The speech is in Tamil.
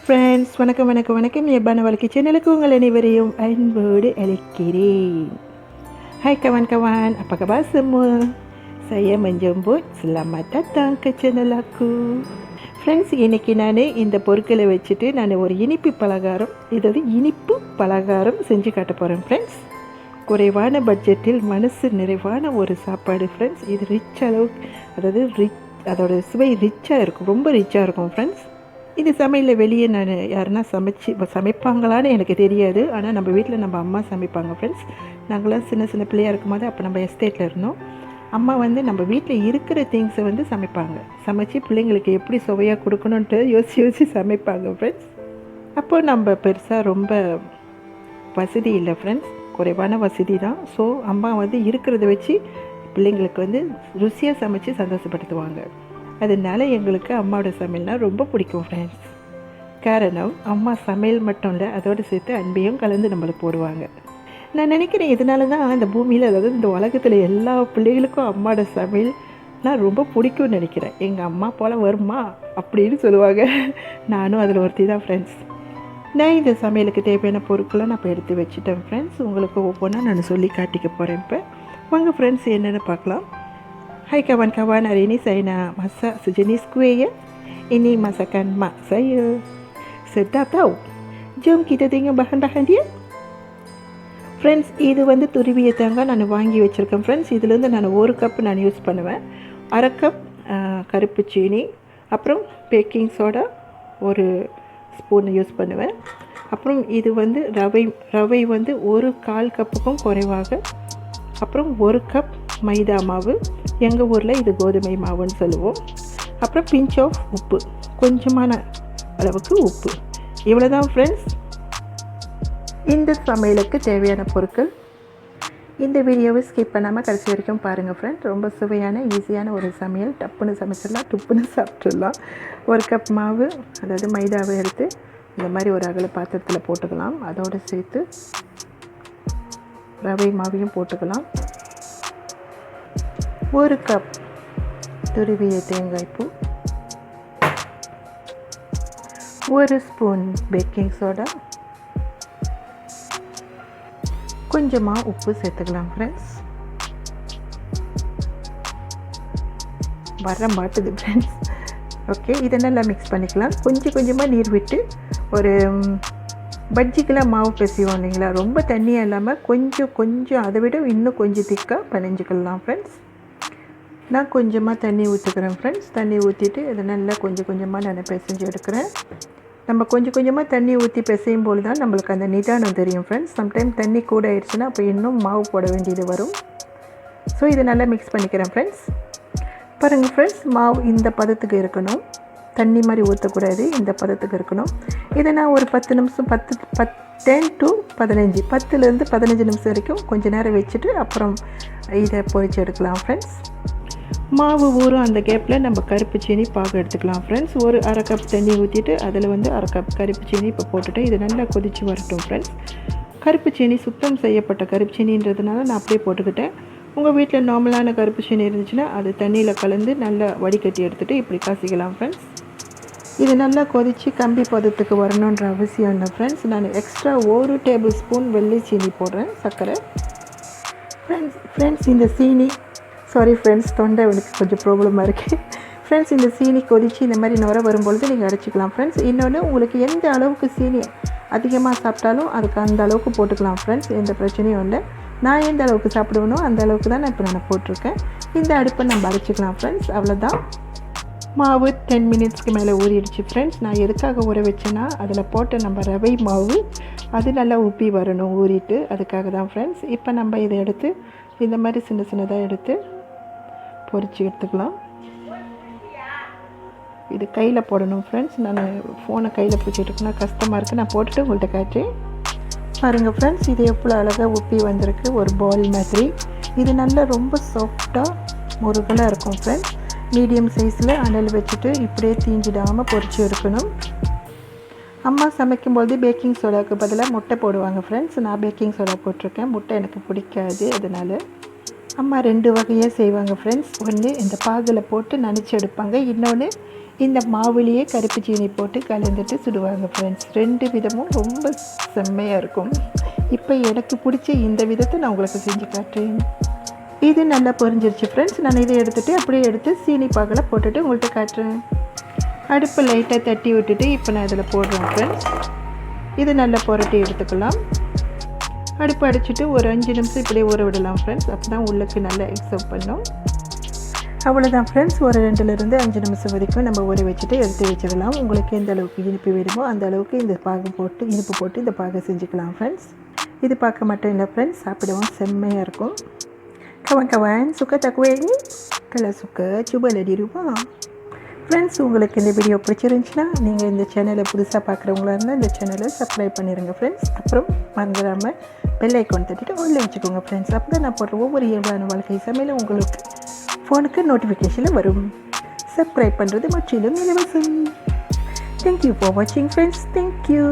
ஃப்ரெண்ட்ஸ் வணக்கம் வணக்கம் வணக்கம். Iyalbaana Vaazhkkai சேனலுக்கு உங்கள் அனைவரையும் அன்போடு அழைக்கிறேன். Hai kawan-kawan, apa khabar semua? Saya menjemput selamat datang ke channel aku. Friends, இன்றைக்கி நான் இந்த பொருட்களை வச்சுட்டு நான் ஒரு இனிப்பு பலகாரம், இனிப்பு பலகாரம் செஞ்சு காட்ட போகிறேன் ஃப்ரெண்ட்ஸ். குறைவான பட்ஜெட்டில் மனசு நிறைவான ஒரு சாப்பாடு ஃப்ரெண்ட்ஸ். இது ரிச் அளவு, அதோட சுவை ரிச்சாக இருக்கும், ரொம்ப ரிச்சாக இருக்கும் ஃப்ரெண்ட்ஸ். இது சமையலில் வெளியே நான் யாருன்னா சமைப்பாங்களான்னு எனக்கு தெரியாது. ஆனால் நம்ம வீட்டில் நம்ம அம்மா சமைப்பாங்க ஃப்ரெண்ட்ஸ். நாங்களாம் சின்ன பிள்ளையாக இருக்கும்போது அப்போ நம்ம எஸ்டேட்டில் இருந்தோம். அம்மா நம்ம வீட்டில் இருக்கிற திங்ஸை சமைச்சு பிள்ளைங்களுக்கு எப்படி சுவையாக கொடுக்கணுன்ட்டு யோசித்து சமைப்பாங்க ஃப்ரெண்ட்ஸ். அப்போது நம்ம பெருசாக ரொம்ப வசதி இல்லை ஃப்ரெண்ட்ஸ், குறைவான வசதி தான். ஸோ அம்மா இருக்கிறத வச்சு பிள்ளைங்களுக்கு ருசியாக சமைச்சு சந்தோஷப்படுத்துவாங்க. அதனால எங்களுக்கு அம்மாவோட சமையல்னால் ரொம்ப பிடிக்கும் ஃப்ரெண்ட்ஸ். காரணம், அம்மா சமையல் மட்டும் இல்லை, அதோடு சேர்த்து அன்பையும் கலந்து நம்மளுக்கு போடுவாங்க. நான் நினைக்கிறேன் இதனால தான் இந்த பூமியில், அதாவது இந்த உலகத்தில் எல்லா பிள்ளைகளுக்கும் அம்மாவோட சமையல்னால் ரொம்ப பிடிக்கும்னு நினைக்கிறேன். எங்கள் அம்மா போல் வருமா அப்படின்னு சொல்லுவாங்க. நானும் அதில் ஒருத்தி தான் ஃப்ரெண்ட்ஸ். நான் இந்த சமையலுக்கு தேவையான பொருட்களை நான் இப்போ எடுத்து வச்சுட்டேன் ஃப்ரெண்ட்ஸ். உங்களுக்கு ஒவ்வொன்றா நான் சொல்லி காட்டிக்க போகிறேன். இப்போ வாங்க ஃப்ரெண்ட்ஸ், என்னென்னு பார்க்கலாம். Hai kawan-kawan, hari ini saya nak masak sejenis kuih ya. Ini masakan mak saya. Sedap tau. Jom kita tengok bahan-bahan dia. Friends, இது துருவிய தேங்காய் நான் வாங்கி வச்சுருக்கேன் ஃப்ரெண்ட்ஸ். இதுலேருந்து நான் 1 கப் நான் யூஸ் பண்ணுவேன். 1/2 கப் கருப்பு சீனி, அப்புறம் பேக்கிங் சோடா 1 ஸ்பூன் யூஸ் பண்ணுவேன். அப்புறம் இது ரவை 1/4 கப்புக்கும் குறைவாக. அப்புறம் 1 கப் மைதா மாவு, எங்கள் ஊரில் இது கோதுமை மாவுன்னு சொல்லுவோம். அப்புறம் பிஞ்ச் ஆஃப் உப்பு, கொஞ்சமான அளவுக்கு உப்பு. இவ்வளோ தான் ஃப்ரெண்ட்ஸ் இந்த சமையலுக்கு தேவையான பொருட்கள். இந்த வீடியோவை ஸ்கிப் பண்ணாமல் கடைசி வரைக்கும் பாருங்கள் ஃப்ரெண்ட்ஸ். ரொம்ப சுவையான ஈஸியான ஒரு சமையல். டப்புன்னு சமைச்சிடலாம், துப்புன்னு சாப்பிட்றலாம். 1 கப் மாவு, அதாவது மைதாவை எடுத்து இந்த மாதிரி ஒரு அகல பாத்திரத்தில் போட்டுக்கலாம். அதோடு சேர்த்து ரவை மாவையும் போட்டுக்கலாம். 1 கப் துருவிய தேங்காய் பூ, 1 ஸ்பூன் பேக்கிங் சோடா, கொஞ்சமாக உப்பு சேர்த்துக்கலாம் ஃப்ரெண்ட்ஸ். வர மாட்டுது ஃப்ரெண்ட்ஸ். ஓகே, இதை நல்லா மிக்ஸ் பண்ணிக்கலாம். கொஞ்சமாக நீர் விட்டு, ஒரு பஜ்ஜிக்கெலாம் மாவு பிசைவோம் இல்லைங்களா, ரொம்ப தண்ணியாக இல்லாமல் கொஞ்சம் அதை விட இன்னும் கொஞ்சம் திக்காக பிணைஞ்சிக்கலாம் ஃப்ரெண்ட்ஸ். நான் கொஞ்சமாக தண்ணி ஊற்றிக்கிறேன் ஃப்ரெண்ட்ஸ். தண்ணி ஊற்றிட்டு இதை நல்லா கொஞ்சமாக நான் பிசைஞ்சு எடுக்கிறேன். நம்ம கொஞ்சமாக தண்ணி ஊற்றி பிசையும் போது தான் நம்மளுக்கு அந்த நிதானம் தெரியும் ஃப்ரெண்ட்ஸ். சம்டைம் தண்ணி கூட ஆயிடுச்சுன்னா அப்போ இன்னும் மாவு போட வேண்டியது வரும். ஸோ இதை நல்லா மிக்ஸ் பண்ணிக்கிறேன் ஃப்ரெண்ட்ஸ். பாருங்கள் ஃப்ரெண்ட்ஸ், மாவு இந்த பதத்துக்கு இருக்கணும், தண்ணி மாதிரி ஊற்றக்கூடாது, இந்த பதத்துக்கு இருக்கணும். இதை நான் ஒரு 10 நிமிஷம் 10 to 15 10லேருந்து 15 நிமிஷம் வரைக்கும் கொஞ்சம் நேரம் வச்சுட்டு அப்புறம் இதை பொரிச்சு எடுக்கலாம் ஃப்ரெண்ட்ஸ். மாவு ஊறும் அந்த கேப்பில் நம்ம கருப்பு சீனி பாகு எடுத்துக்கலாம் ஃப்ரெண்ட்ஸ். 1/2 கப் தண்ணி ஊற்றிட்டு அதில் 1/2 கப் கருப்பு சீனி இப்போ போட்டுட்டு இது நல்லா கொதித்து வரட்டும் ஃப்ரெண்ட்ஸ். கருப்பு சீனி சுத்தம் செய்யப்பட்ட கருப்பு சீனின்றதுனால நான் அப்படியே போட்டுக்கிட்டேன். உங்கள் வீட்டில் நார்மலான கருப்பு சீனி இருந்துச்சுன்னா அது தண்ணியில் கலந்து நல்லா வடிகட்டி எடுத்துகிட்டு இப்படி காசிக்கலாம் ஃப்ரெண்ட்ஸ். இது நல்லா கொதித்து கம்பி பதத்துக்கு வரணுன்ற அவசியம் இல்லை ஃப்ரெண்ட்ஸ். நான் எக்ஸ்ட்ரா 1 டேபிள் ஸ்பூன் வெள்ளை சீனி போடுறேன், சர்க்கரை ஃப்ரெண்ட்ஸ். இந்த சீனி, சாரி ஃப்ரெண்ட்ஸ், தொண்டை எனக்கு கொஞ்சம் ப்ராப்ளமாக இருக்குது ஃப்ரெண்ட்ஸ். இந்த சீனி கொதித்து இந்த மாதிரி நுர வரும்பொழுது நீங்கள் அரைச்சிக்கலாம் ஃப்ரெண்ட்ஸ். இன்னொன்று, உங்களுக்கு எந்த அளவுக்கு சீனி அதிகமாக சாப்பிட்டாலும் அதுக்கு அந்த அளவுக்கு போட்டுக்கலாம் ஃப்ரெண்ட்ஸ், எந்த பிரச்சனையும் இல்லை. நான் எந்த அளவுக்கு சாப்பிடுவேனோ அந்த அளவுக்கு தான் நான் போட்டிருக்கேன். இந்த அடுப்பை நம்ம அரைச்சிக்கலாம் ஃப்ரெண்ட்ஸ். அவ்வளோதான். மாவு 10 மினிட்ஸ்க்கு மேலே ஊறிடுச்சு ஃப்ரெண்ட்ஸ். நான் எதுக்காக ஊற வச்சேன்னா அதில் போட்ட நம்ம ரவை மாவு அது நல்லா உப்பி வரணும் ஊறிட்டு, அதுக்காக தான் ஃப்ரெண்ட்ஸ். இப்போ நம்ம இதை எடுத்து இந்த மாதிரி சின்னதாக எடுத்து பொரிச்சு எடுத்துக்கலாம். இது கையில் போடணும் ஃப்ரெண்ட்ஸ். நான் ஃபோனை கையில் பிடிச்சிட்ருக்கேன்னா கஷ்டமாக இருக்குது. நான் போட்டுட்டு உங்கள்கிட்ட காட்டுறேன். பாருங்கள் ஃப்ரெண்ட்ஸ், இது எவ்வளோ அழகாக உப்பி வந்திருக்கு, ஒரு பால் மாதிரி. இது நல்லா ரொம்ப சாஃப்டாக முருகலாக இருக்கும் ஃப்ரெண்ட்ஸ். மீடியம் சைஸில் அனல் வச்சுட்டு இப்படியே தீஞ்சிடாமல் பொரிச்சு எடுக்கணும். அம்மா சமைக்கும்போது பேக்கிங் சோடாவுக்கு பதிலாக முட்டை போடுவாங்க ஃப்ரெண்ட்ஸ். நான் பேக்கிங் சோடா போட்டிருக்கேன், முட்டை எனக்கு பிடிக்காது, அதனால் அம்மா 2 வகையாக செய்வாங்க ஃப்ரெண்ட்ஸ். ஒன்று இந்த பாகில் போட்டு நனைச்சி எடுப்பாங்க, இன்னொன்று இந்த மாவுலேயே கருப்பு சீனி போட்டு கலந்துட்டு சுடுவாங்க ஃப்ரெண்ட்ஸ். 2 விதமும் ரொம்ப செம்மையாக இருக்கும். இப்போ எனக்கு பிடிச்ச இந்த விதத்தை நான் உங்களுக்கு செஞ்சு காட்டுறேன். இது நல்லா பொரிஞ்சிருச்சு ஃப்ரெண்ட்ஸ். நான் இதை எடுத்துகிட்டு அப்படியே எடுத்து சீனி பாகில் போட்டுட்டு உங்கள்கிட்ட காட்டுறேன். அடுப்பை லைட்டாக தட்டி விட்டுட்டு இப்போ நான் இதில் போடுறேன் ஃப்ரெண்ட்ஸ். இது நல்லா புரட்டி எடுத்துக்கலாம். அடுப்பு அடிச்சுட்டு ஒரு 5 நிமிஷம் இப்படியே ஊற விடலாம் ஃப்ரெண்ட்ஸ். அப்போ தான் உள்ளுக்கு நல்லா எக்ஸப்ட் பண்ணும். அவ்வளோதான் ஃப்ரெண்ட்ஸ். ஒரு 2லேருந்து 5 நிமிஷம் வரைக்கும் நம்ம ஊற வச்சுட்டு எடுத்து வச்சிடலாம். உங்களுக்கு எந்த அளவுக்கு இனிப்பு வேணுமோ அந்த அளவுக்கு இந்த பாகு போட்டு இனிப்பு போட்டு இந்த பாகை செஞ்சுக்கலாம் ஃப்ரெண்ட்ஸ். இது பார்க்க மட்டும் இல்லை ஃப்ரெண்ட்ஸ், சாப்பிடவும் செம்மையாக இருக்கும். Kawan-kawan suka tak kuih ni? Kalau suka, cubalah di rumah. Friends, உங்களுக்கு இந்த வீடியோ பிடிச்சிருந்துச்சுன்னா நீங்கள் இந்த சேனலை புதுசாக பார்க்குறவங்களா இருந்தால் இந்த சேனலை சப்ஸ்கிரைப் பண்ணிடுங்க ஃப்ரெண்ட்ஸ். அப்புறம் மறந்துடாமல் பெல் ஐக்கான் தட்டிட்டு உள்ளே வச்சுக்கோங்க ஃப்ரெண்ட்ஸ். அப்போ தான் நான் போடுற ஒவ்வொரு இயல்பான வாழ்க்கை சமையலும் உங்களுக்கு ஃபோனுக்கு நோட்டிஃபிகேஷனில் வரும். சப்ஸ்கிரைப் பண்ணுறது முற்றிலும் இலவசம். தேங்க்யூ ஃபார் வாட்சிங் ஃப்ரெண்ட்ஸ். தேங்க்யூ.